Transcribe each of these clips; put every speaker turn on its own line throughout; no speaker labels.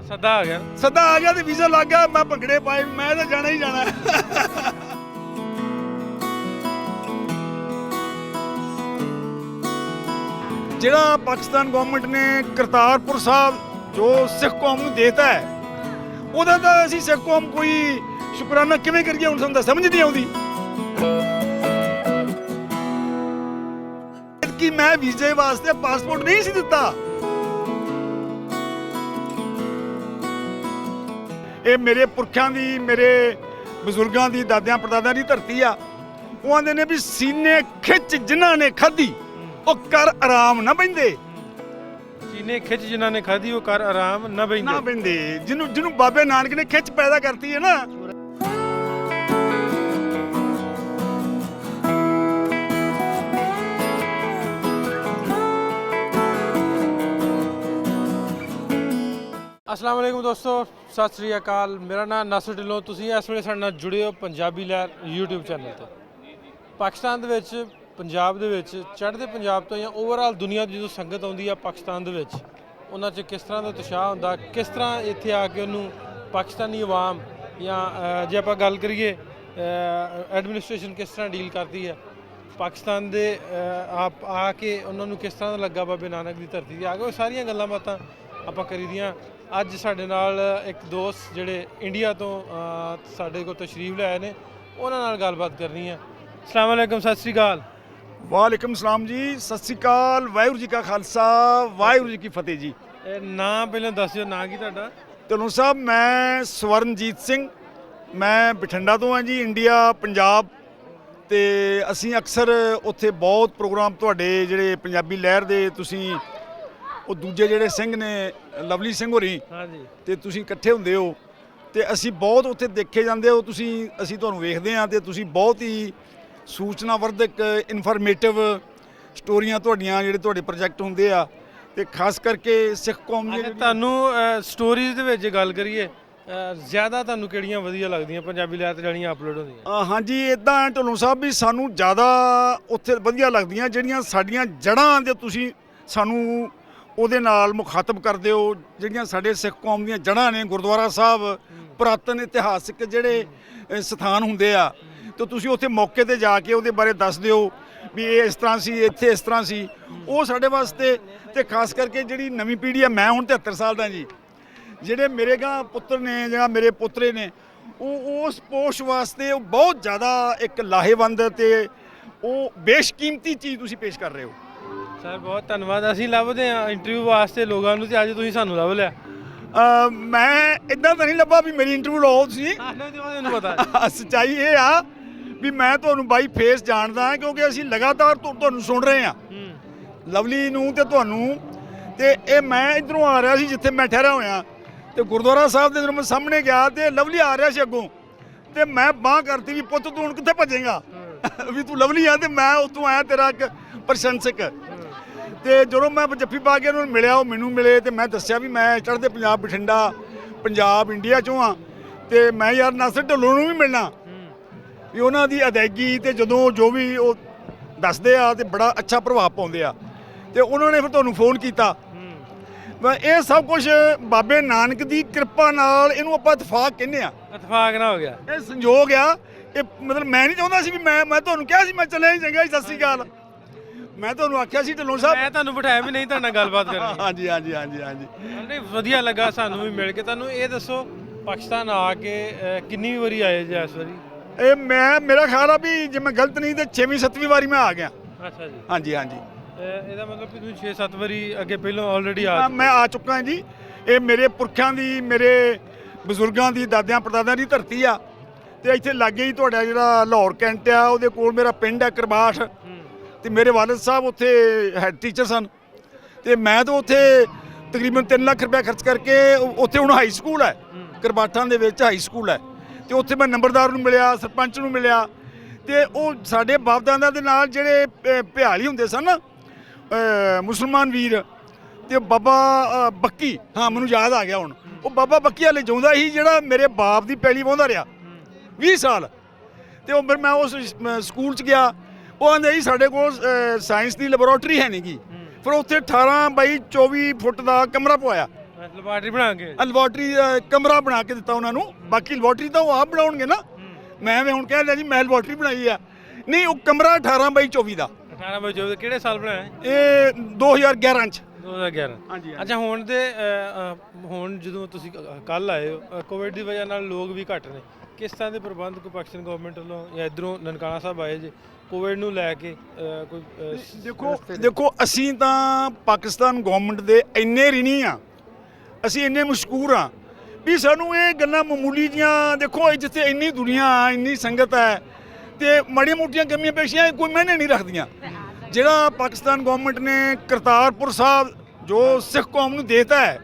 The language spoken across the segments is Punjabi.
सदा आ गया।
सदा आ गया तो वीज़ा लग गया, मैं भंगड़े पाए, मैं तो जाना ही जाना। ਜਿਹੜਾ ਪਾਕਿਸਤਾਨ ਗਵਰਨਮੈਂਟ ਨੇ ਕਰਤਾਰਪੁਰ ਸਾਹਿਬ ਜੋ ਸਿੱਖ ਕੌਮ ਨੂੰ ਦੇਤਾ ਹੈ, ਉਹਦਾ ਤਾਂ ਅਸੀਂ ਸਿੱਖ ਕੌਮ ਕੋਈ ਸ਼ੁਕਰਾਨਾ ਕਿਵੇਂ ਕਰੀਏ, ਹੁਣ ਸਾਨੂੰ ਤਾਂ ਸਮਝ ਨਹੀਂ ਆਉਂਦੀ। ਕਿ ਮੈਂ ਵੀਜ਼ੇ ਵਾਸਤੇ ਪਾਸਪੋਰਟ ਨਹੀਂ ਸੀ ਦਿੱਤਾ। ਇਹ ਮੇਰੇ ਪੁਰਖਿਆਂ ਦੀ, ਮੇਰੇ ਬਜ਼ੁਰਗਾਂ ਦੀ, ਦਾਦਿਆਂ ਪੜਦਾਦਿਆਂ ਦੀ ਧਰਤੀ ਆ। ਉਹ ਆਂਦੇ ਨੇ ਵੀ ਸੀਨੇ ਖਿੱਚ ਜਿਨ੍ਹਾਂ ਨੇ ਖਾਧੀ ਉਹ ਕਰ ਆਰਾਮ ਨਾ ਬਹਿੰਦੇ।
सीने खिंच जिन्होंने खाधी वो कर आराम न
ਨਾ
बहिंदे।
ਬਹਿੰਦੇ ਜਿਹਨੂੰ ਬਾਬੇ ਨਾਨਕ ਨੇ ਖਿੱਚ ਪੈਦਾ ਕਰਤੀ ਹੈ ਨਾ।
अस्सलाम वालेकुम दोस्तों, सत श्री अकाल। मेरा नाम नासिर ढिल्लों। तुसीं इस ਵੇਲੇ ਸਾਡੇ ਨਾਲ ਜੁੜੇ ਹੋ ਪੰਜਾਬੀ ਲਹਿਰ YouTube ਚੈਨਲ ਤੇ। ਪਾਕਿਸਤਾਨ ਦੇ ਵਿੱਚ, ਪੰਜਾਬ ਦੇ ਵਿੱਚ, ਚੜ੍ਹਦੇ ਪੰਜਾਬ ਤੋਂ ਜਾਂ ਓਵਰਆਲ ਦੁਨੀਆ ਤੋਂ ਜਦੋਂ ਸੰਗਤ ਆਉਂਦੀ ਆ ਪਾਕਿਸਤਾਨ ਦੇ ਵਿੱਚ, ਉਹਨਾਂ 'ਚ ਕਿਸ ਤਰ੍ਹਾਂ ਦਾ ਉਤਸ਼ਾਹ ਹੁੰਦਾ, ਕਿਸ ਤਰ੍ਹਾਂ ਇੱਥੇ ਆ ਕੇ ਉਹਨੂੰ ਪਾਕਿਸਤਾਨੀ ਆਵਾਮ ਜਾਂ ਜੇ ਆਪਾਂ ਗੱਲ ਕਰੀਏ ਐਡਮਿਨਿਸਟ੍ਰੇਸ਼ਨ ਕਿਸ ਤਰ੍ਹਾਂ ਡੀਲ ਕਰਦੀ ਹੈ, ਪਾਕਿਸਤਾਨ ਦੇ ਆਪ ਆ ਕੇ ਉਹਨਾਂ ਨੂੰ ਕਿਸ ਤਰ੍ਹਾਂ ਦਾ ਲੱਗਾ ਬਾਬੇ ਨਾਨਕ ਦੀ ਧਰਤੀ 'ਤੇ ਆ ਕੇ, ਉਹ ਸਾਰੀਆਂ ਗੱਲਾਂ ਬਾਤਾਂ ਆਪਾਂ ਕਰੀਦੀਆਂ। ਅੱਜ ਸਾਡੇ ਨਾਲ ਇੱਕ ਦੋਸਤ ਜਿਹੜੇ ਇੰਡੀਆ ਤੋਂ ਸਾਡੇ ਕੋਲ ਤਸ਼ਰੀਫ ਲਿਆਏ ਨੇ, ਉਹਨਾਂ ਨਾਲ ਗੱਲਬਾਤ ਕਰਨੀ ਹੈ। ਅਸਲਾਮ ਵਾਲੇਕੁਮ, ਸਤਿ ਸ਼੍ਰੀ ਅਕਾਲ।
ਵਾਲੇਕੁਮ ਸਲਾਮ ਜੀ, ਸਤਿ ਸ਼੍ਰੀ ਅਕਾਲ। ਵਾਹਿਗੁਰੂ ਜੀ ਕਾ ਖਾਲਸਾ, ਵਾਹਿਗੁਰੂ ਜੀ ਕੀ ਫਤਿਹ ਜੀ।
ਇਹ ਨਾਂ ਪਹਿਲਾਂ ਦੱਸ ਦਿਓ, ਨਾਂ ਕੀ ਤੁਹਾਡਾ?
ਢਿੱਲੋਂ ਸਾਹਿਬ, ਮੈਂ ਸਵਰਨਜੀਤ ਸਿੰਘ, ਮੈਂ ਬਠਿੰਡਾ ਤੋਂ ਹਾਂ ਜੀ, ਇੰਡੀਆ, ਪੰਜਾਬ। ਤੇ ਅਸੀਂ ਅਕਸਰ ਉੱਥੇ ਬਹੁਤ ਪ੍ਰੋਗਰਾਮ ਤੁਹਾਡੇ ਜਿਹੜੇ ਪੰਜਾਬੀ ਲਹਿਰ ਦੇ, ਤੁਸੀਂ ਉਹ ਦੂਜੇ ਜਿਹੜੇ ਸਿੰਘ ਨੇ ਲਵਲੀ ਸਿੰਘ ਹੋਰੀ,
ਹਾਂਜੀ,
ਤੇ ਤੁਸੀਂ ਇਕੱਠੇ ਹੁੰਦੇ ਹੋ ਤੇ ਅਸੀਂ ਬਹੁਤ ਉੱਥੇ ਦੇਖੇ ਜਾਂਦੇ ਹੋ। ਅਸੀਂ ਤੁਹਾਨੂੰ ਵੇਖਦੇ ਹਾਂ ਤੇ ਤੁਸੀਂ ਬਹੁਤ ਹੀ ਸੂਚਨਾਵਰਧਕ, ਇਨਫੋਰਮੇਟਿਵ ਸਟੋਰੀਆਂ ਤੁਹਾਡੀਆਂ, ਜਿਹੜੇ ਤੁਹਾਡੇ ਪ੍ਰੋਜੈਕਟ ਹੁੰਦੇ ਆ, ਤੇ ਖਾਸ ਕਰਕੇ ਸਿੱਖ ਕੌਮ ਦੀਆਂ
ਤੁਹਾਨੂੰ ਸਟੋਰੀਜ਼ ਦੇ ਵਿੱਚ ਗੱਲ ਕਰੀਏ, ਜ਼ਿਆਦਾ ਤੁਹਾਨੂੰ ਕਿਹੜੀਆਂ ਵਧੀਆ ਲੱਗਦੀਆਂ ਪੰਜਾਬੀ ਲਹਿਰ ਤੇ ਜਿਹੜੀਆਂ ਅਪਲੋਡ ਹੁੰਦੀਆਂ?
ਹਾਂਜੀ, ਇੱਦਾਂ ਢਿੱਲੋਂ ਸਾਹਿਬ ਵੀ ਸਾਨੂੰ ਜ਼ਿਆਦਾ ਉੱਥੇ ਵਧੀਆ ਲੱਗਦੀਆਂ ਜਿਹੜੀਆਂ ਸਾਡੀਆਂ ਜੜ੍ਹਾਂ ਦੇ ਤੁਸੀਂ ਸਾਨੂੰ ਉਹਦੇ ਨਾਲ ਮੁਖਾਤਬ ਕਰਦੇ ਹੋ। ਜਿਹੜੀਆਂ ਸਾਡੇ ਸਿੱਖ ਕੌਮ ਦੀਆਂ ਜੜ੍ਹਾਂ ਨੇ, ਗੁਰਦੁਆਰਾ ਸਾਹਿਬ, ਪੁਰਾਤਨ ਇਤਿਹਾਸਿਕ ਜਿਹੜੇ ਸਥਾਨ ਹੁੰਦੇ ਆ, ਤੇ ਤੁਸੀਂ ਉੱਥੇ ਮੌਕੇ 'ਤੇ ਜਾ ਕੇ ਉਹਦੇ ਬਾਰੇ ਦੱਸ ਦਿਓ ਵੀ ਇਹ ਇਸ ਤਰ੍ਹਾਂ ਸੀ, ਇੱਥੇ ਇਸ ਤਰ੍ਹਾਂ ਸੀ। ਉਹ ਸਾਡੇ ਵਾਸਤੇ, ਤੇ ਖਾਸ ਕਰਕੇ ਜਿਹੜੀ ਨਵੀਂ ਪੀੜ੍ਹੀ ਆ, ਮੈਂ ਹੁਣ 73 ਸਾਲ ਦਾ ਜੀ, ਜਿਹੜੇ ਮੇਰੇ ਗਾਂ ਪੁੱਤਰ ਨੇ ਜਾਂ ਮੇਰੇ ਪੋਤਰੇ ਨੇ, ਉਹ ਉਸ ਪੋਸ਼ ਵਾਸਤੇ ਉਹ ਬਹੁਤ ਜ਼ਿਆਦਾ ਇੱਕ ਲਾਹੇਵੰਦ ਤੇ ਉਹ ਬੇਸ਼ਕੀਮਤੀ ਚੀਜ਼ ਤੁਸੀਂ ਪੇਸ਼ ਕਰ ਰਹੇ ਹੋ।
ਸਰ ਬਹੁਤ ਧੰਨਵਾਦ। ਅਸੀਂ ਲੱਭਦੇ ਹਾਂ ਇੰਟਰਵਿਊ ਵਾਸਤੇ ਲੋਕਾਂ ਨੂੰ, ਤੇ ਅੱਜ ਤੁਸੀਂ ਸਾਨੂੰ ਲੱਭ ਲਿਆ।
ਮੈਂ ਇੱਦਾਂ ਤਾਂ ਨਹੀਂ ਲੱਭਾ ਵੀ ਮੇਰੀ ਇੰਟਰਵਿਊ ਲਓ ਤੁਸੀਂ।
ਤੁਹਾਨੂੰ ਪਤਾ
ਸੱਚਾਈ ਇਹ ਆ ਵੀ ਮੈਂ ਤੁਹਾਨੂੰ ਬਾਈ ਫੇਸ ਜਾਣਦਾ ਹਾਂ, ਕਿਉਂਕਿ ਅਸੀਂ ਲਗਾਤਾਰ ਤੁਹਾਨੂੰ ਸੁਣ ਰਹੇ ਹਾਂ, ਲਵਲੀ ਨੂੰ ਤੇ ਤੁਹਾਨੂੰ। ਤੇ ਇਹ ਮੈਂ ਇੱਧਰੋਂ ਆ ਰਿਹਾ ਸੀ ਜਿੱਥੇ ਮੈਂ ਠਹਿਰਾ ਹੋਇਆ, ਤੇ ਗੁਰਦੁਆਰਾ ਸਾਹਿਬ ਦੇ ਜਦੋਂ ਮੈਂ ਸਾਹਮਣੇ ਗਿਆ ਤੇ ਲਵਲੀ ਆ ਰਿਹਾ ਸੀ ਅੱਗੋਂ, ਤੇ ਮੈਂ ਬਾਂਹ ਕਰਤੀ ਵੀ ਪੁੱਤ ਤੂੰ ਹੁਣ ਕਿੱਥੇ ਭੱਜੇਗਾ, ਵੀ ਤੂੰ ਲਵਲੀ ਆ ਤੇ ਮੈਂ ਉੱਥੋਂ ਆਇਆ ਤੇਰਾ ਇੱਕ ਪ੍ਰਸ਼ੰਸਕ। ਤੇ ਜਦੋਂ ਮੈਂ ਜੱਫੀ ਪਾ ਕੇ ਉਹਨਾਂ ਨੂੰ ਮਿਲਿਆ, ਉਹ ਮੈਨੂੰ ਮਿਲੇ, ਤੇ ਮੈਂ ਦੱਸਿਆ ਵੀ ਮੈਂ ਚੜ੍ਹਦੇ ਪੰਜਾਬ, ਬਠਿੰਡਾ, ਪੰਜਾਬ, ਇੰਡੀਆ 'ਚੋਂ ਆ, ਤੇ ਮੈਂ ਯਾਰ ਨਾਸਿਰ ਢਿੱਲੋਂ ਨੂੰ ਵੀ ਮਿਲਣਾ, ਵੀ ਉਹਨਾਂ ਦੀ ਅਦਾਇਗੀ ਤੇ ਜਦੋਂ ਜੋ ਵੀ ਉਹ ਦੱਸਦੇ ਆ ਤੇ ਬੜਾ ਅੱਛਾ ਪ੍ਰਭਾਵ ਪਾਉਂਦੇ ਆ, ਤੇ ਉਹਨਾਂ ਨੇ ਫਿਰ ਤੁਹਾਨੂੰ ਫੋਨ ਕੀਤਾ। ਇਹ ਸਭ ਕੁਝ ਬਾਬੇ ਨਾਨਕ ਦੀ ਕਿਰਪਾ ਨਾਲ, ਇਹਨੂੰ ਆਪਾਂ ਇਤਫਾਕ ਕਹਿੰਦੇ ਆ।
ਇਤਫਾਕ ਨਾ ਹੋ ਗਿਆ,
ਇਹ ਸੰਜੋਗ ਆ। ਇਹ ਮਤਲਬ ਮੈਂ ਨਹੀਂ ਚਾਹੁੰਦਾ ਸੀ ਵੀ ਮੈਂ ਤੁਹਾਨੂੰ ਕਿਹਾ ਸੀ ਮੈਂ ਚੱਲਿਆ ਹੀ ਚੰਗਾ ਜੀ, ਸਤਿ ਸ਼੍ਰੀ ਅਕਾਲ, ਮੈਂ ਤੁਹਾਨੂੰ ਆਖਿਆ ਸੀ ਢਿੱਲੋਂ ਸਾਹਿਬ,
ਮੈਂ ਤੁਹਾਨੂੰ ਬਿਠਾਇਆ ਵੀ ਨਹੀਂ ਤੁਹਾਡੇ ਨਾਲ ਗੱਲਬਾਤ ਕਰਨੀ।
ਹਾਂਜੀ ਹਾਂਜੀ ਹਾਂਜੀ ਹਾਂਜੀ।
ਨਹੀਂ, ਵਧੀਆ ਲੱਗਾ ਸਾਨੂੰ ਵੀ ਮਿਲ ਕੇ। ਤੁਹਾਨੂੰ ਇਹ ਦੱਸੋ, ਪਾਕਿਸਤਾਨ ਆ ਕੇ ਕਿੰਨੀ ਵਾਰੀ ਆਏ ਜੀ ਇਸ ਵਾਰੀ?
ਇਹ ਮੇਰਾ ਖਿਆਲ ਆ ਵੀ ਜੇ ਮੈਂ ਗਲਤ ਨਹੀਂ ਤੇ 6ਵੀਂ 7ਵੀਂ ਵਾਰੀ ਮੈਂ ਆ ਗਿਆ।
ਅੱਛਾ ਜੀ।
ਹਾਂਜੀ ਹਾਂਜੀ।
ਇਹਦਾ ਮਤਲਬ ਕਿ ਤੁਸੀਂ 6-7 ਵਾਰੀ ਅੱਗੇ ਪਹਿਲਾਂ ਆਲਰੇਡੀ ਆ
ਮੈਂ ਆ ਚੁੱਕਾ ਹਾਂ ਜੀ। ਇਹ ਮੇਰੇ ਪੁਰਖਿਆਂ ਦੀ, ਮੇਰੇ ਬਜ਼ੁਰਗਾਂ ਦੀ, ਦਾਦਿਆਂ ਪੜਦਾਦਿਆਂ ਦੀ ਧਰਤੀ ਆ। ਤੇ ਇੱਥੇ ਲਾਗੇ ਹੀ ਤੁਹਾਡਾ ਜਿਹੜਾ ਲਾਹੌਰ ਕੈਂਟ ਆ, ਉਹਦੇ ਕੋਲ ਮੇਰਾ ਪਿੰਡ ਹੈ ਕਰਬਾਠ, ਤੇ ਮੇਰੇ ਵਾਲਿਦ ਸਾਹਿਬ ਉੱਥੇ ਹੈਡ ਟੀਚਰ ਸਨ, ਤੇ ਮੈਂ ਤਾਂ ਉੱਥੇ ਤਕਰੀਬਨ 3 ਲੱਖ ਰੁਪਏ ਖਰਚ ਕਰਕੇ, ਉੱਥੇ ਹੁਣ ਹਾਈ ਸਕੂਲ ਹੈ, ਕਰਬਾਠਾਂ ਦੇ ਵਿੱਚ ਹਾਈ ਸਕੂਲ ਹੈ, ਤੇ ਉੱਥੇ ਮੈਂ ਨੰਬਰਦਾਰ ਨੂੰ ਮਿਲਿਆ, ਸਰਪੰਚ ਨੂੰ ਮਿਲਿਆ, ਤੇ ਉਹ ਸਾਡੇ ਬਾਪ-ਦਾਦਿਆਂ ਦੇ ਨਾਲ ਜਿਹੜੇ ਭਿਆਲੀ ਹੁੰਦੇ ਸਨ ਮੁਸਲਮਾਨ ਵੀਰ, ਤੇ ਬਾਬਾ ਬੱਕੀ, ਹਾਂ ਮੈਨੂੰ ਯਾਦ ਆ ਗਿਆ ਹੁਣ, ਉਹ ਬਾਬਾ ਬੱਕੀ ਵਾਲੇ ਜਿਉਂਦਾ ਸੀ ਜਿਹੜਾ ਮੇਰੇ ਬਾਪ ਦੀ ਪੈਲੀ ਵਾਹੁੰਦਾ ਰਿਹਾ 20 ਸਾਲ। ਤੇ ਉਹ ਫਿਰ ਮੈਂ ਉਸ ਸਕੂਲ 'ਚ ਗਿਆ, ਉਹ ਆਂਦੇ ਜੀ ਸਾਡੇ ਕੋਲ ਸਾਇੰਸ ਦੀ ਲੈਬੋਰੇਟਰੀ ਹੈ ਨਹੀਂ ਗੀ, ਫਿਰ ਉੱਥੇ 18 ਬਾਈ 24 ਫੁੱਟ ਦਾ ਕਮਰਾ ਪਵਾਇਆ।
ਲੈਬਾਰਟਰੀ ਬਣਾ ਕੇ
ਲੈਬਾਰਟਰੀ ਕਮਰਾ ਬਣਾ ਕੇ ਦਿੱਤਾ ਉਹਨਾਂ ਨੂੰ। ਬਾਕੀ ਲੈਬਾਰਟਰੀ ਤਾਂ ਉਹ ਆਪ ਬਣਾਉਣਗੇ ਨਾ। ਮੈਂ ਹੁਣ ਕਹਿ ਲਿਆ ਜੀ ਮੈਂ ਲੈਬਾਰਟਰੀ ਬਣਾਈ ਆ, ਨਹੀਂ ਉਹ ਕਮਰਾ 18/24 ਦਾ।
18/24 ਕਿਹੜੇ ਸਾਲ ਬਣਾਇਆ ਹੈ?
ਇਹ 2011 ਚ।
2011
ਹਾਂਜੀ।
ਅੱਛਾ, ਹੁਣ ਜਦੋਂ ਤੁਸੀਂ ਕੱਲ ਆਏ ਹੋ, ਕੋਵਿਡ ਦੀ ਵਜ੍ਹਾ ਨਾਲ ਲੋਕ ਵੀ ਘੱਟ ਨੇ, ਕਿਸ ਤਰ੍ਹਾਂ ਦੇ ਪ੍ਰਬੰਧ ਕੋਈ ਪਾਕਿਸਤਾਨ ਗਵਰਨਮੈਂਟ ਵੱਲੋਂ ਜਾਂ ਇੱਧਰੋਂ ਨਨਕਾਣਾ ਸਾਹਿਬ ਆਏ ਜੇ ਕੋਵਿਡ ਨੂੰ ਲੈ ਕੇ ਕੋਈ
ਦੇਖੋ ਅਸੀਂ ਤਾਂ ਪਾਕਿਸਤਾਨ ਗਵਰਨਮੈਂਟ ਦੇ ਇੰਨੇ ਰਿਣੀ ਆ, ਅਸੀਂ ਇੰਨੇ ਮਸ਼ਕੂਰ ਆ ਵੀ ਸਾਨੂੰ ਇਹ ਗੱਲਾਂ ਮਾਮੂਲੀ ਜੀਆਂ, ਦੇਖੋ ਜਿੱਥੇ ਇੰਨੀ ਦੁਨੀਆ ਇੰਨੀ ਸੰਗਤ ਹੈ ਤੇ ਮਾੜੀਆਂ ਮੋਟੀਆਂ ਕਮੀਆਂ ਪੇਸ਼ੀਆਂ ਕੋਈ ਮਾਇਨੇ ਨਹੀਂ ਰੱਖਦੀਆਂ। ਜਿਹੜਾ ਪਾਕਿਸਤਾਨ ਗਵਰਨਮੈਂਟ ਨੇ ਕਰਤਾਰਪੁਰ ਸਾਹਿਬ ਜੋ ਸਿੱਖ ਕੌਮ ਨੂੰ ਦੇਤਾ ਹੈ,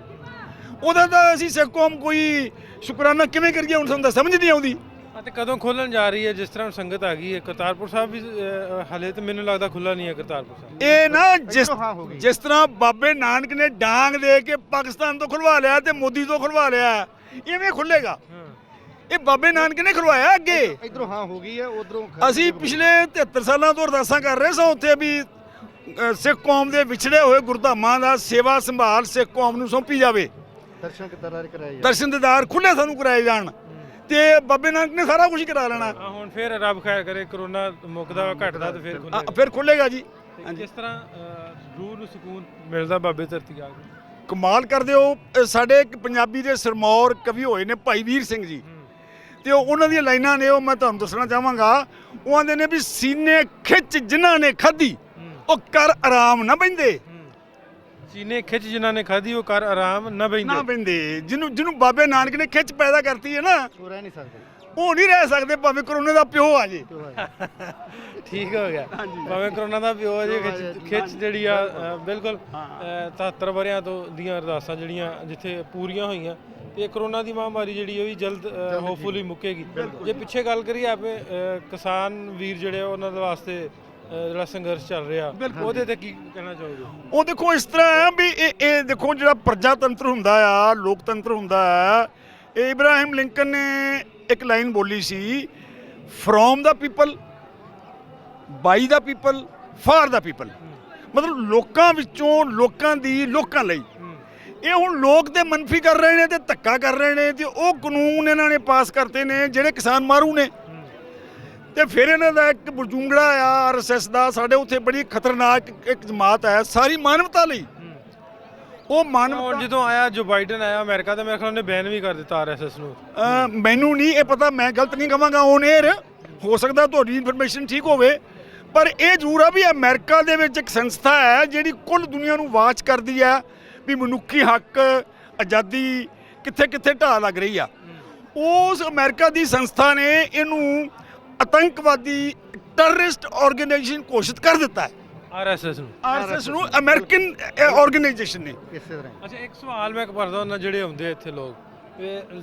ਉਹਦਾ ਤਾਂ ਅਸੀਂ ਸਿੱਖ ਕੌਮ ਕੋਈ ਸ਼ੁਕਰਾਨਾ ਕਿਵੇਂ ਕਰੀਏ, ਹੁਣ ਸਾਨੂੰ ਤਾਂ ਸਮਝ ਨਹੀਂ ਆਉਂਦੀ।
ਅਤੇ ਕਦੋਂ ਖੋਲ੍ਹਣ ਜਾ ਰਹੀ ਹੈ? ਜਿਸ ਤਰ੍ਹਾਂ ਸੰਗਤ ਆ ਗਈ ਹੈ, ਕਰਤਾਰਪੁਰ ਸਾਹਿਬ ਵੀ ਹਾਲੇ ਤਾਂ ਮੈਨੂੰ ਲੱਗਦਾ ਖੁੱਲ੍ਹਾ ਨਹੀਂ ਹੈ ਕਰਤਾਰਪੁਰ ਸਾਹਿਬ।
ਇਹ ਨਾ ਜਿਸ ਤਰ੍ਹਾਂ ਬਾਬੇ ਨਾਨਕ ਨੇ ਡਾਂਗ ਦੇ ਕੇ ਪਾਕਿਸਤਾਨ ਤੋਂ ਖੁਲਵਾ ਲਿਆ ਤੇ ਮੋਦੀ ਤੋਂ ਖੁਲਵਾ ਲਿਆ, ਇਵੇਂ ਖੁੱਲੇਗਾ? ਇਹ ਬਾਬੇ ਨਾਨਕ ਨੇ ਖੁਲਵਾਇਆ ਅੱਗੇ।
ਇਧਰੋਂ ਹਾਂ ਹੋ ਗਈ ਹੈ, ਉਧਰੋਂ
ਅਸੀਂ ਪਿਛਲੇ 73 ਸਾਲਾਂ ਤੋਂ ਅਰਦਾਸਾਂ ਕਰ ਰਹੇ ਸਾਂ ਉੱਥੇ ਵੀ ਸਿੱਖ ਕੌਮ ਦੇ ਵਿਛੜੇ ਹੋਏ ਗੁਰਧਾਮਾਂ ਦਾ ਸੇਵਾ ਸੰਭਾਲ ਸਿੱਖ ਕੌਮ ਨੂੰ ਸੌਂਪੀ ਜਾਵੇ, ਦਰਸ਼ਨ ਦੀਦਾਰ ਖੁੱਲੇ ਸਾਨੂੰ ਕਰਾਏ ਜਾਣ, ਤੇ ਬਾਬੇ ਨਾਨਕ ਨੇ ਸਾਰਾ ਕੁਝ ਕਰਾ ਲੈਣਾ।
ਹੁਣ ਫਿਰ ਰੱਬ ਖੈਰ ਕਰੇ, ਕਰੋਨਾ ਮੁੱਕਦਾ ਘਟਦਾ ਤੇ ਫਿਰ ਖੁੱਲੇਗਾ,
ਫਿਰ ਖੁੱਲੇਗਾ ਜੀ।
ਜਿਸ ਤਰ੍ਹਾਂ ਰੂਹ ਨੂੰ ਸਕੂਨ ਮਿਲਦਾ ਬਾਬੇ ਧਰਤੀ ਆ ਕੇ।
ਕਮਾਲ ਕਰਦੇ ਹੋ। ਸਾਡੇ ਇੱਕ ਪੰਜਾਬੀ ਦੇ ਸਰਮੌਰ ਕਵੀ ਹੋਏ ਨੇ ਭਾਈ ਵੀਰ ਸਿੰਘ ਜੀ, ਤੇ ਉਹਨਾਂ ਦੀਆਂ ਲਾਈਨਾਂ ਨੇ ਉਹ ਮੈਂ ਤੁਹਾਨੂੰ ਦੱਸਣਾ ਚਾਹਾਂਗਾ। ਉਹ ਆਂਦੇ ਨੇ ਵੀ ਸੀਨੇ ਖਿੱਚ ਜਿਨ੍ਹਾਂ ਨੇ ਖਾਧੀ ਉਹ ਕਰ ਆਰਾਮ ਨਾ ਬਹਿੰਦੇ।
ਸੀਨੇ ਖਿੱਚ ਜਿਨ੍ਹਾਂ ਨੇ ਖਾਧੀ ਉਹ ਕਰ ਆਰਾਮ ਨਾ ਬਹਿੰਦੇ।
ਜਿਹਨੂੰ ਬਾਬੇ ਨਾਨਕ ਨੇ ਖਿੱਚ ਪੈਦਾ ਕਰਤੀ ਹੈ ਨਾ,
ਉਹ ਰਹਿ ਨਹੀਂ ਸਕਦੇ,
ਉਹ ਨਹੀਂ ਰਹਿ ਸਕਦੇ ਭਾਵੇਂ ਕਰੋਨੇ ਦਾ ਪਿਓ ਆ ਜੇ।
ਠੀਕ ਹੋ ਗਿਆ, ਭਾਵੇਂ ਕਰੋਨਾ ਦਾ ਪਿਓ ਆ ਜੇ। ਖਿੱਚ ਜਿਹੜੀ ਆ ਬਿਲਕੁਲ 73 ਵਰਿਆਂ ਤੋਂ ਦੀਆਂ ਅਰਦਾਸਾਂ ਜਿਹੜੀਆਂ ਜਿੱਥੇ ਪੂਰੀਆਂ ਹੋਈਆਂ, ਤੇ ਕਰੋਨਾ ਦੀ ਮਹਾਮਾਰੀ ਜਿਹੜੀ ਉਹ ਵੀ ਜਲਦ ਹੋਪਫੁਲੀ ਮੁੱਕੇਗੀ। ਜੇ ਪਿੱਛੇ ਗੱਲ ਕਰੀਏ ਆਪੇ ਕਿਸਾਨ ਵੀਰ ਜਿਹੜੇ ਉਹਨਾਂ ਦੇ ਵਾਸਤੇ ਜਿਹੜਾ ਸੰਘਰਸ਼ ਚੱਲ ਰਿਹਾ, ਉਹਦੇ ਤੇ ਕੀ ਕਹਿਣਾ ਚਾਹੋਗੇ?
ਉਹ ਦੇਖੋ ਇਸ ਤਰ੍ਹਾਂ ਹੈ ਵੀ ਇਹ ਦੇਖੋ ਜਿਹੜਾ ਪ੍ਰਜਾਤੰਤਰ ਹੁੰਦਾ ਆ, ਲੋਕਤੰਤਰ ਹੁੰਦਾ ਆ, ਇਹ ਇਬਰਾਹਿਮ ਲਿੰਕਨ ਨੇ ਇੱਕ ਲਾਈਨ ਬੋਲੀ ਸੀ, from the people, by the people, for the people. ਮਤਲਬ ਲੋਕਾਂ ਵਿੱਚੋਂ, ਲੋਕਾਂ ਦੀ, ਲੋਕਾਂ ਲਈ। ਇਹ ਹੁਣ ਲੋਕ ਤੇ ਮਨਫੀ ਕਰ ਰਹੇ ਨੇ ਤੇ ਧੱਕਾ ਕਰ ਰਹੇ ਨੇ, ਤੇ ਉਹ ਕਾਨੂੰਨ ਇਹਨਾਂ ਨੇ ਪਾਸ ਕਰਤੇ ਨੇ ਜਿਹੜੇ ਕਿਸਾਨ ਮਾਰੂ ਨੇ। ਤੇ ਫਿਰ ਇਹਨਾਂ ਦਾ ਇੱਕ ਬਰਜੂੰਗੜਾ ਆ ਆਰਐਸਐਸ ਦਾ, ਸਾਡੇ ਉੱਥੇ ਬੜੀ ਖਤਰਨਾਕ ਇੱਕ ਜਮਾਤ ਹੈ ਸਾਰੀ ਮਾਨਵਤਾ ਲਈ। ਉਹ ਮਾਨਵਤਾ
ਜਦੋਂ ਆਇਆ ਜੋ ਬਾਈਡਨ ਆਇਆ ਅਮਰੀਕਾ ਦਾ, ਮੇਰੇ ਖਿਆਲ ਉਹਨੇ ਬੈਨ ਵੀ ਕਰ ਦਿੱਤਾ ਆਰਐਸਐਸ ਨੂੰ।
ਮੈਨੂੰ ਨਹੀਂ ਇਹ ਪਤਾ, ਮੈਂ ਗਲਤ ਨਹੀਂ ਕਹਾਂਗਾ ਔਨ 에ਅਰ, ਹੋ ਸਕਦਾ ਤੁਹਾਡੀ ਇਨਫੋਰਮੇਸ਼ਨ ਠੀਕ ਹੋਵੇ, ਪਰ ਇਹ ਜ਼ਰੂਰ ਆ ਵੀ ਅਮਰੀਕਾ ਦੇ ਵਿੱਚ ਇੱਕ ਸੰਸਥਾ ਹੈ ਜਿਹੜੀ ਕੁੱਲ ਦੁਨੀਆ ਨੂੰ ਵਾਚ ਕਰਦੀ ਹੈ ਵੀ ਮਨੁੱਖੀ ਹੱਕ, ਆਜ਼ਾਦੀ ਕਿੱਥੇ ਕਿੱਥੇ ਢਾਹ ਲੱਗ ਰਹੀ ਆ। ਉਸ ਅਮਰੀਕਾ ਦੀ ਸੰਸਥਾ ਨੇ ਇਹਨੂੰ ਆਤੰਕਵਾਦੀ ਟੈਰਰਿਸਟ ਆਰਗੇਨਾਈਜੇਸ਼ਨ ਘੋਸ਼ਿਤ ਕਰ ਦਿੱਤਾ ਹੈ। ਆਰਐਸਐਸ ਨੂੰ ਅਮਰੀਕਨ ਆਰਗੇਨਾਈਜੇਸ਼ਨ ਨੇ।
ਅੱਛਾ, ਇੱਕ ਸਵਾਲ ਮੈਂ ਕਰਦਾ ਹੁੰਦਾ, ਜਿਹੜੇ ਆਉਂਦੇ ਇੱਥੇ ਲੋਕ,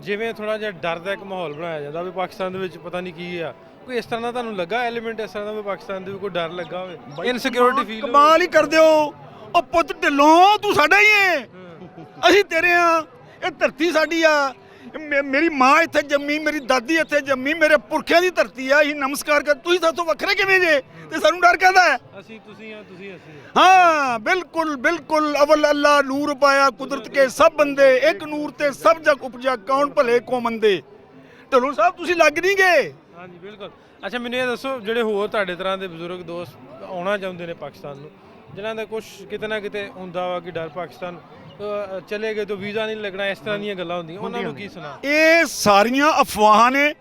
ਜਿਵੇਂ ਥੋੜਾ ਜਿਹਾ ਡਰ ਦਾ ਇੱਕ ਮਾਹੌਲ ਬਣਾਇਆ ਜਾਂਦਾ ਵੀ ਪਾਕਿਸਤਾਨ ਦੇ ਵਿੱਚ ਪਤਾ ਨਹੀਂ ਕੀ ਆ, ਕੋਈ ਇਸ ਤਰ੍ਹਾਂ ਦਾ ਤੁਹਾਨੂੰ ਲੱਗਾ ਐਲੀਮੈਂਟ ਇਸ ਤਰ੍ਹਾਂ ਦਾ ਵੀ ਪਾਕਿਸਤਾਨ ਦੇ ਵੀ ਕੋਈ ਡਰ ਲੱਗਾ ਹੋਵੇ, ਇਨਸਿਕਿਉਰਿਟੀ ਫੀਲ?
ਕਮਾਲ ਹੀ ਕਰਦੇ ਹੋ। ਉਹ ਪੁੱਤ ਢਿੱਲੋਂ ਤੂੰ ਸਾਡਾ ਹੀ ਏ, ਅਸੀਂ ਤੇਰੇ ਆ, ਇਹ ਧਰਤੀ ਸਾਡੀ ਆ, ਮੇਰੀ ਮਾਂ ਇੱਥੇ ਜੰਮੀ, ਮੇਰੀ ਦਾਦੀ ਇੱਥੇ ਜੰਮੀ, ਮੇਰੇ ਪੁਰਖਿਆਂ ਦੀ ਧਰਤੀ ਆ, ਅਸੀਂ ਨਮਸਕਾਰ ਕਰ, ਤੁਸੀਂ ਸਾਥੋਂ ਵੱਖਰੇ ਕਿਵੇਂ ਜੇ ਤੇ ਸਾਨੂੰ ਡਰ ਕਹਿੰਦਾ ਹੈ?
ਅਸੀਂ ਤੁਸੀਂ ਆ, ਤੁਸੀਂ ਅਸੀਂ।
ਹਾਂ ਬਿਲਕੁਲ ਬਿਲकुल। ਅਵਲ ਅੱਲਾ ਨੂਰ ਪਾਇਆ ਕੁਦਰਤ ਕੇ ਸਭ ਬੰਦੇ, ਇੱਕ ਨੂਰ ਤੇ ਸਭ ਜਗ ਉਪਜਾ, ਕੌਣ ਭਲੇ ਕੋ ਮੰਦੇ। ਢਿੱਲੋਂ ਸਾਹਿਬ ਤੁਸੀਂ ਲੱਗ ਨਹੀਂ ਗਏ?
ਹਾਂਜੀ ਬਿਲਕੁਲ। ਅੱਛਾ, ਮੈਨੂੰ ਇਹ ਦੱਸੋ, ਜਿਹੜੇ ਹੋਰ ਤੁਹਾਡੇ ਤਰ੍ਹਾਂ ਦੇ ਬਜ਼ੁਰਗ ਦੋਸਤ ਆਉਣਾ ਚਾਹੁੰਦੇ ਨੇ ਪਾਕਿਸਤਾਨ ਨੂੰ, ਜਿਨ੍ਹਾਂ ਦਾ ਕੁਝ ਕਿਤੇ ਨਾ ਕਿਤੇ ਹੁੰਦਾ ਵਾ ਕਿ ਡਰ ਪਾਕਿਸਤਾਨ ਚਲੇ ਗਏ ਤਾਂ ਵੀਜ਼ਾ ਨਹੀਂ ਲੱਗਣਾ, ਇਸ ਤਰ੍ਹਾਂ ਦੀਆਂ ਗੱਲਾਂ ਹੁੰਦੀਆਂ, ਉਹਨਾਂ ਨੂੰ ਕੀ ਸੁਣਾ? ਇਹ
ਸਾਰੀਆਂ ਅਫਵਾਹਾਂ ਨੇ।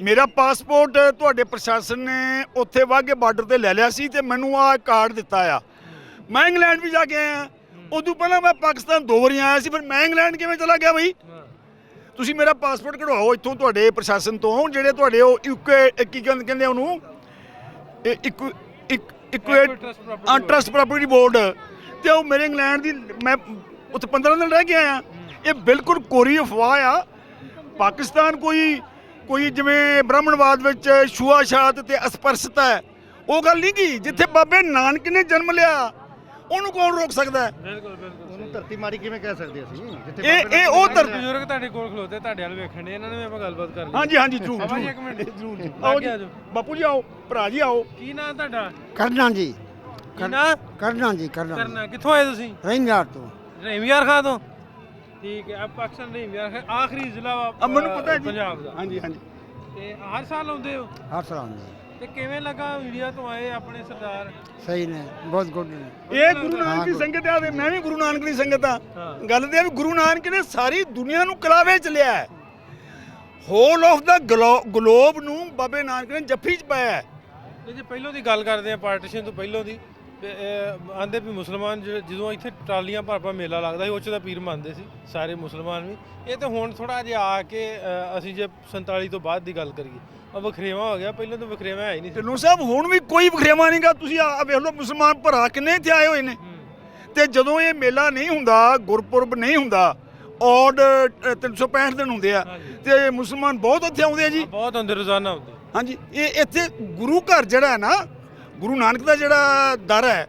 ਮੇਰਾ ਪਾਸਪੋਰਟ ਤੁਹਾਡੇ ਪ੍ਰਸ਼ਾਸਨ ਨੇ ਉੱਥੇ ਵਾਘੇ ਬਾਰਡਰ ਤੇ ਲੈ ਲਿਆ ਸੀ ਤੇ ਮੈਨੂੰ ਆਹ ਕਾਰਡ ਦਿੱਤਾ ਆ। ਮੈਂ ਇੰਗਲੈਂਡ ਵੀ ਜਾ ਕੇ ਆਇਆ, ਉਦੋਂ ਪਹਿਲਾਂ ਮੈਂ ਪਾਕਿਸਤਾਨ 2 ਵਾਰੀ ਆਇਆ ਸੀ, ਫਿਰ ਮੈਂ ਇੰਗਲੈਂਡ ਕਿਵੇਂ ਚਲਾ ਗਿਆ ਬਈ? ਤੁਸੀਂ ਮੇਰਾ ਪਾਸਪੋਰਟ ਕਢਵਾਓ ਇੱਥੋਂ ਤੁਹਾਡੇ ਪ੍ਰਸ਼ਾਸਨ ਤੋਂ, ਜਿਹੜੇ ਤੁਹਾਡੇ ਉਹ ਕੀ ਕਹਿੰਦੇ ਉਹਨੂੰ, ਟਰਸਟ ਪ੍ਰਾਪਰਟੀ ਬੋਰਡ, ਤੇ ਉਹ ਮੇਰੇ ਇੰਗਲੈਂਡ ਦੀ, ਮੈਂ ਉੱਥੇ 15 ਦਿਨ ਰਹਿ ਕੇ ਆਇਆ। ਇਹ ਬਿਲਕੁਲ ਕੋਰੀ ਅਫਵਾਹ ਆ। ਪਾਕਿਸਤਾਨ ਕੋਈ ਜਿਵੇਂ ਬ੍ਰਾਹਮਣਵਾਦ ਵਿੱਚ ਛੂਆਛਾਤ ਤੇ ਅਸਪਰਸ਼ਤਾ ਹੈ, ਉਹ ਗੱਲ ਨਹੀਂ ਗੀ। ਜਿੱਥੇ ਬਾਬੇ ਨਾਨਕ ਨੇ ਜਨਮ ਲਿਆ ਉਹਨੂੰ ਕੌਣ ਰੋਕ ਸਕਦਾ ਹੈ?
ਬਿਲਕੁਲ ਬਿਲਕੁਲ। ਉਹਨੂੰ ਧਰਤੀ ਮਾੜੀ ਕਿਵੇਂ ਕਹਿ ਸਕਦੇ ਅਸੀਂ?
ਇਹ ਉਹ ਧਰਤੀ
ਬਜ਼ੁਰਗ ਤੁਹਾਡੇ ਕੋਲ ਖਲੋਤੇ, ਤੁਹਾਡੇ ਵੱਲ ਵੇਖਣ ਦੇ, ਇਹਨਾਂ ਨੇ ਆਪਾਂ ਗੱਲਬਾਤ ਕਰ ਲਈ।
ਹਾਂਜੀ ਹਾਂਜੀ ਜ਼ਰੂਰ
ਬਾਬਾ ਜੀ ਇੱਕ ਮਿੰਟ ਜ਼ਰੂਰ
ਆਓ ਜੀ, ਬਾਪੂ ਜੀ ਆਓ, ਭਰਾ ਜੀ ਆਓ।
ਕੀ ਨਾਂ ਤੁਹਾਡਾ?
ਕਰਨਾ ਜੀ।
ਕੀ ਨਾਂ?
ਕਰਨਾ ਜੀ। ਕਰਨਾ
ਕਿੱਥੋਂ ਆਏ ਤੁਸੀਂ?
ਰਹਿਮਯਾਰ ਤੋਂ।
ਰਹਿਮਯਾਰ ਖਾਂ ਤੋਂ। ਠੀਕ ਹੈ। ਪਾਕਿਸਤਾਨ ਨਹੀਂ ਮੇਰਾ ਆਖਰੀ ਜ਼ਿਲ੍ਹਾ
ਮੈਨੂੰ ਪਤਾ ਹੈ ਜੀ।
ਪੰਜਾਬ ਦਾ।
ਹਾਂਜੀ ਹਾਂਜੀ
ਤੇ ਹਰ ਸਾਲ ਆਉਂਦੇ ਹੋ
ਹਰ ਸਾਲ ਆਉਂਦੇ
ਤੇ ਕਿਵੇਂ ਲੱਗਾ ਇੰਡੀਆ ਤੋਂ ਆਏ ਆਪਣੇ ਸਰਦਾਰ?
ਸਹੀ ਨੇ, ਬਹੁਤ ਗੁੱਡ ਨੇ।
ਇਹ ਗੁਰੂ ਨਾਨਕ ਦੀ ਸੰਗਤ ਆ ਤੇ ਮੈਂ ਵੀ ਗੁਰੂ ਨਾਨਕ ਦੀ ਸੰਗਤ ਆ। ਗੱਲ ਤੇ ਇਹ ਵੀ ਗੁਰੂ ਨਾਨਕ ਨੇ ਸਾਰੀ ਦੁਨੀਆ ਨੂੰ ਕਲਾਵੇ ਚ ਲਿਆ ਹੈ। ਹੋਲ ਆਫ ਦਾ ਗਲੋਬ ਨੂੰ ਬਾਬੇ ਨਾਨਕ ਨੇ ਜੱਫੀ ਚ ਪਾਇਆ ਹੈ।
ਤੇ ਜੇ ਪਹਿਲੋਂ ਦੀ ਗੱਲ ਕਰਦੇ ਆ ਪਾਰਟੀਸ਼ਨ ਤੋਂ ਪਹਿਲੋਂ ਦੀ ਆਂਦੇ ਵੀ ਮੁਸਲਮਾਨ ਜਦੋਂ ਇੱਥੇ ਟਰਾਲੀਆਂ ਭਰ ਮੇਲਾ ਲੱਗਦਾ ਸੀ ਉਹ 'ਚ ਦਾ ਪੀਰ ਮੰਨਦੇ ਸੀ ਸਾਰੇ ਮੁਸਲਮਾਨ ਵੀ। ਇਹ ਤਾਂ ਹੁਣ ਥੋੜਾ ਜਿਹਾ ਆ ਕੇ ਅਸੀਂ ਜੇ 47 ਤੋਂ ਬਾਅਦ ਦੀ ਗੱਲ ਕਰੀਏ ਉਹ ਵਖਰੇਵਾ ਹੋ ਗਿਆ, ਪਹਿਲਾਂ ਤਾਂ ਵਖਰੇਵਾ ਹੈ ਹੀ ਨਹੀਂ ਸੀ।
ਢਿੱਲੋਂ ਸਾਹਿਬ ਹੁਣ ਵੀ ਕੋਈ ਵਖਰੇਵਾ ਨਹੀਂਗਾ। ਤੁਸੀਂ ਆ ਵੇਖ ਲਓ ਮੁਸਲਮਾਨ ਭਰਾ ਕਿੰਨੇ ਇੱਥੇ ਆਏ ਹੋਏ ਨੇ। ਤੇ ਜਦੋਂ ਇਹ ਮੇਲਾ ਨਹੀਂ ਹੁੰਦਾ, ਗੁਰਪੁਰਬ ਨਹੀਂ ਹੁੰਦਾ, ਔਡ 365 ਦਿਨ ਹੁੰਦੇ ਆ ਤੇ ਮੁਸਲਮਾਨ ਬਹੁਤ ਇੱਥੇ ਆਉਂਦੇ ਆ ਜੀ।
ਬਹੁਤ ਹੁੰਦੇ, ਰੋਜ਼ਾਨਾ ਹੁੰਦੇ।
ਹਾਂਜੀ, ਇਹ ਇੱਥੇ ਗੁਰੂ ਘਰ ਜਿਹੜਾ ਹੈ ਨਾ, ਗੁਰੂ ਨਾਨਕ ਦਾ ਜਿਹੜਾ ਦਰ ਹੈ,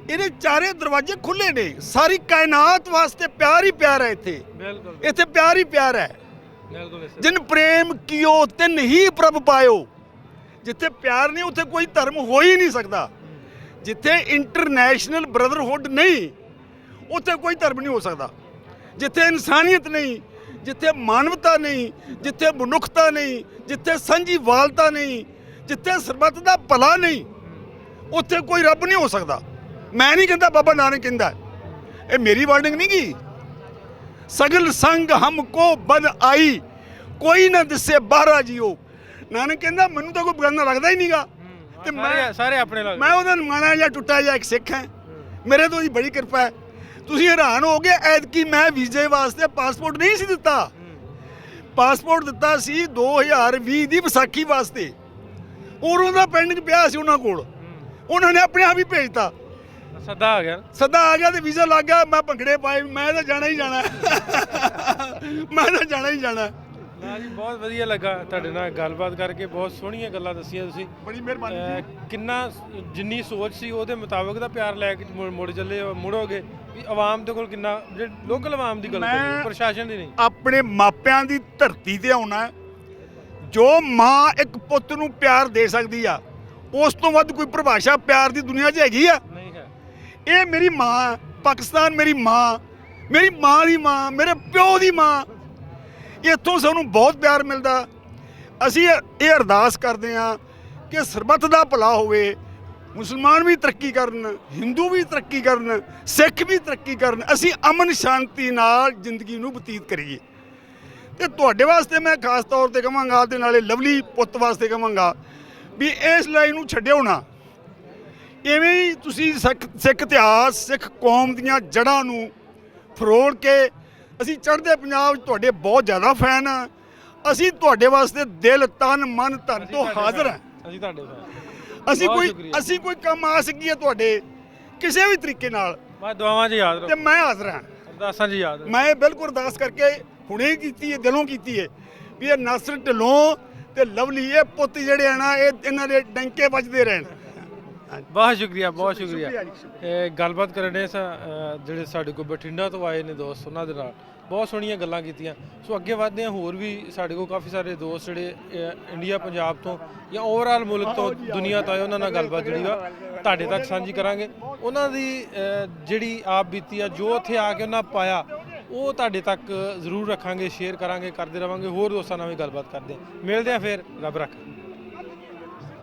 ਇਹਦੇ ਚਾਰੇ ਦਰਵਾਜ਼ੇ ਖੁੱਲੇ ਨੇ। ਸਾਰੀ ਕਾਇਨਾਤ ਵਾਸਤੇ ਪਿਆਰ ਹੀ ਪਿਆਰ ਹੈ ਇੱਥੇ।
ਬਿਲਕੁਲ
ਇੱਥੇ ਪਿਆਰ ਹੀ ਪਿਆਰ ਹੈ।
ਬਿਲਕੁਲ।
ਜਿਨ ਪ੍ਰੇਮ ਕੀਓ ਤਿਨ ਹੀ ਪ੍ਰਭ ਪਾਇਓ। ਜਿੱਥੇ ਪਿਆਰ ਨਹੀਂ ਉੱਥੇ ਕੋਈ ਧਰਮ ਹੋ ਹੀ ਨਹੀਂ ਸਕਦਾ। ਜਿੱਥੇ ਇੰਟਰਨੈਸ਼ਨਲ ਬ੍ਰਦਰਹੁੱਡ ਨਹੀਂ ਉੱਥੇ ਕੋਈ ਧਰਮ ਨਹੀਂ ਹੋ ਸਕਦਾ। ਜਿੱਥੇ ਇਨਸਾਨੀਅਤ ਨਹੀਂ, ਜਿੱਥੇ ਮਾਨਵਤਾ ਨਹੀਂ, ਜਿੱਥੇ ਮਨੁੱਖਤਾ ਨਹੀਂ, ਜਿੱਥੇ ਸਾਂਝੀਵਾਲਤਾ ਨਹੀਂ, ਜਿੱਥੇ ਸਰਬੱਤ ਦਾ ਭਲਾ ਨਹੀਂ, ਉੱਥੇ ਕੋਈ ਰੱਬ ਨਹੀਂ ਹੋ ਸਕਦਾ। ਮੈਂ ਨਹੀਂ ਕਹਿੰਦਾ, ਬਾਬਾ ਨਾਨਕ ਕਹਿੰਦਾ। ਇਹ ਮੇਰੀ ਵਾਰਨਿੰਗ ਨਹੀਂ ਗੀ। ਸਗਲ ਸੰਗ ਹਮਕੋ ਬਦ ਆਈ, ਕੋਈ ਨਾ ਦਿਸੇ ਬਾਹਰਾ ਜੀਓ। ਨਾਨਕ ਕਹਿੰਦਾ ਮੈਨੂੰ ਤਾਂ ਕੋਈ ਬਗਾਨਾ ਲੱਗਦਾ ਹੀ ਨਹੀਂਗਾ। ਤੇ ਮੈਂ
ਸਾਰੇ ਆਪਣੇ ਲੱਗ
ਮੈਂ ਉਹਦਾ ਮਾਣਾ ਜਾਂ ਟੁੱਟਾ ਜਾਂ ਇੱਕ ਸਿੱਖ ਹਾਂ। ਮੇਰੇ ਤੋਂ ਉਹਦੀ ਬੜੀ ਕਿਰਪਾ ਹੈ। ਤੁਸੀਂ ਹੈਰਾਨ ਹੋ ਗਏ, ਐਤਕੀ ਮੈਂ ਵੀਜ਼ੇ ਵਾਸਤੇ ਪਾਸਪੋਰਟ ਨਹੀਂ ਸੀ ਦਿੱਤਾ। ਪਾਸਪੋਰਟ ਦਿੱਤਾ ਸੀ 2020 ਦੀ ਵਿਸਾਖੀ ਵਾਸਤੇ। ਉਦੋਂ ਦਾ ਪੈਂਡਿੰਗ ਪਿਆ ਸੀ ਉਹਨਾਂ ਕੋਲ। ਉਹਨਾਂ ਨੇ ਆਪਣੇ ਆਪ ਹੀ ਭੇਜਤਾ।
ਸੱਦਾ ਆ ਗਿਆ।
ਸੱਦਾ ਆ ਗਿਆ ਤੇ ਵੀਜ਼ਾ ਲੱਗ ਗਿਆ। ਮੈਂ ਭੰਗੜੇ ਪਾਏ, ਮੈਂ ਤਾਂ ਜਾਣਾ ਹੀ ਜਾਣਾ। ਮੈਂ ਤਾਂ ਜਾਣਾ ਹੀ ਜਾਣਾ।
ਨਾ ਜੀ, ਬਹੁਤ ਵਧੀਆ ਲੱਗਾ ਤੁਹਾਡੇ ਨਾਲ ਗੱਲਬਾਤ ਕਰਕੇ। ਬਹੁਤ ਸੋਹਣੀਆਂ ਗੱਲਾਂ ਦੱਸੀਆਂ ਤੁਸੀਂ।
ਬੜੀ ਮਿਹਰਬਾਨੀ ਜੀ।
ਕਿੰਨਾ ਜਿੰਨੀ ਸੋਚ ਸੀ ਉਹਦੇ ਮੁਤਾਬਕ ਦਾ ਪਿਆਰ ਲੈ ਕੇ ਮੁੜ ਚੱਲੇ ਮੁੜੋਗੇ ਵੀ ਆਵਾਮ ਦੇ ਕੋਲ ਕਿੰਨਾ, ਜਿਹੜੇ ਲੋਕਲ ਆਵਾਮ ਦੀ ਗੱਲ ਕਰੀਏ, ਪ੍ਰਸ਼ਾਸਨ ਦੀ ਨਹੀਂ।
ਆਪਣੇ ਮਾਪਿਆਂ ਦੀ ਧਰਤੀ ਤੇ ਆਉਣਾ। ਜੋ ਮਾਂ ਇੱਕ ਪੁੱਤ ਨੂੰ ਪਿਆਰ ਦੇ ਸਕਦੀ ਆ, ਉਸ ਤੋਂ ਵੱਧ ਕੋਈ ਪਰਿਭਾਸ਼ਾ ਪਿਆਰ ਦੀ ਦੁਨੀਆ 'ਚ ਹੈਗੀ ਆ?
ਨਹੀਂ ਹੈ।
ਇਹ ਮੇਰੀ ਮਾਂ, ਪਾਕਿਸਤਾਨ ਮੇਰੀ ਮਾਂ, ਮੇਰੀ ਮਾਂ ਦੀ ਮਾਂ, ਮੇਰੇ ਪਿਓ ਦੀ ਮਾਂ। ਇੱਥੋਂ ਸਾਨੂੰ ਬਹੁਤ ਪਿਆਰ ਮਿਲਦਾ। ਅਸੀਂ ਇਹ ਅਰਦਾਸ ਕਰਦੇ ਹਾਂ ਕਿ ਸਰਬੱਤ ਦਾ ਭਲਾ ਹੋਵੇ, ਮੁਸਲਮਾਨ ਵੀ ਤਰੱਕੀ ਕਰਨ, ਹਿੰਦੂ ਵੀ ਤਰੱਕੀ ਕਰਨ, ਸਿੱਖ ਵੀ ਤਰੱਕੀ ਕਰਨ, ਅਸੀਂ ਅਮਨ ਸ਼ਾਂਤੀ ਨਾਲ ਜ਼ਿੰਦਗੀ ਨੂੰ ਬਤੀਤ ਕਰੀਏ। ਤੇ ਤੁਹਾਡੇ ਵਾਸਤੇ ਮੈਂ ਖਾਸ ਤੌਰ ਤੇ ਕਹਾਂਗਾ, ਤੇ ਨਾਲੇ ਲਵਲੀ ਪੁੱਤ ਵਾਸਤੇ ਕਹਾਂਗਾ ਵੀ ਇਸ ਲਾਈਨ ਨੂੰ ਛੱਡਿਓ ਨਾ। ਇਵੇਂ ਹੀ ਤੁਸੀਂ ਸਿੱਖ ਇਤਿਹਾਸ, ਸਿੱਖ ਕੌਮ ਦੀਆਂ ਜੜ੍ਹਾਂ ਨੂੰ ਫਰੋਲ ਕੇ, ਅਸੀਂ ਚੜ੍ਹਦੇ ਪੰਜਾਬ 'ਚ ਤੁਹਾਡੇ ਬਹੁਤ ਜ਼ਿਆਦਾ ਫੈਨ ਆ। ਅਸੀਂ ਤੁਹਾਡੇ ਵਾਸਤੇ ਦਿਲ, ਤਨ, ਮਨ, ਧਨ ਤੋਂ ਹਾਜ਼ਰ ਹਾਂ।
ਅਸੀਂ ਤੁਹਾਡੇ
ਅਸੀਂ ਕੋਈ ਕੰਮ ਆ ਸਕੀਏ ਤੁਹਾਡੇ ਕਿਸੇ ਵੀ ਤਰੀਕੇ ਨਾਲ,
ਮੈਂ ਦੁਆਵਾਂ 'ਚ ਯਾਦ
ਤੇ
ਰੱਖੋ,
ਮੈਂ ਹਾਜ਼ਰ ਹਾਂ।
ਅਰਦਾਸਾਂ 'ਚ ਯਾਦ ਰੱਖੋ।
ਮੈਂ ਬਿਲਕੁਲ ਅਰਦਾਸ ਕਰਕੇ ਹੁਣੇ ਕੀਤੀ ਹੈ, ਦਿਲੋਂ ਕੀਤੀ ਹੈ ਵੀ ਇਹ ਨਾਸਰ ਢਿੱਲੋਂ ਤੇ ਲਵਲੀ, ਇਹ ਪੁੱਤ ਜਿਹੜੇ ਆ ਨਾ, ਇਹ ਇਹਨਾਂ ਦੇ ਡੰਕੇ ਵੱਜਦੇ ਰਹਿਣ।
ਬਹੁਤ ਸ਼ੁਕਰੀਆ, ਬਹੁਤ ਸ਼ੁਕਰੀਆ।
ਸ਼ੁਕਰੀਆ ਜੀ।
ਇਹ ਗੱਲਬਾਤ ਕਰਨੇ ਜਿਹੜੇ ਸਾਡੇ ਕੋਲ ਬਠਿੰਡਾ ਤੋਂ ਆਏ ਨੇ ਦੋਸਤ, ਉਹਨਾਂ ਦੇ ਨਾਲ ਬਹੁਤ ਸੋਹਣੀਆਂ ਗੱਲਾਂ ਕੀਤੀਆਂ। ਸੋ ਅੱਗੇ ਵਧਦੇ ਹਾਂ। ਹੋਰ ਵੀ ਸਾਡੇ ਕੋਲ ਕਾਫੀ ਸਾਰੇ ਦੋਸਤ ਜਿਹੜੇ ਇੰਡੀਆ, ਪੰਜਾਬ ਤੋਂ ਜਾਂ ਓਵਰਆਲ ਮੁਲਕ ਤੋਂ, ਦੁਨੀਆ ਤੋਂ ਆਏ, ਉਹਨਾਂ ਨਾਲ ਗੱਲਬਾਤ ਜਿਹੜੀ ਵਾ ਤੁਹਾਡੇ ਤੱਕ ਸਾਂਝੀ ਕਰਾਂਗੇ। ਉਹਨਾਂ ਦੀ ਜਿਹੜੀ ਆਪ ਬੀਤੀ ਆ, ਜੋ ਉੱਥੇ ਆ ਕੇ ਉਹਨਾਂ ਪਾਇਆ, ਉਹ ਤੁਹਾਡੇ ਤੱਕ ਜ਼ਰੂਰ ਰੱਖਾਂਗੇ, ਸ਼ੇਅਰ ਕਰਾਂਗੇ, ਕਰਦੇ ਰਵਾਂਗੇ। ਹੋਰ ਦੋਸਤਾਂ ਨਾਲ ਵੀ ਗੱਲਬਾਤ ਕਰਦੇ ਹਾਂ। ਮਿਲਦੇ ਹਾਂ ਫਿਰ। ਰੱਬ ਰੱਖਾ।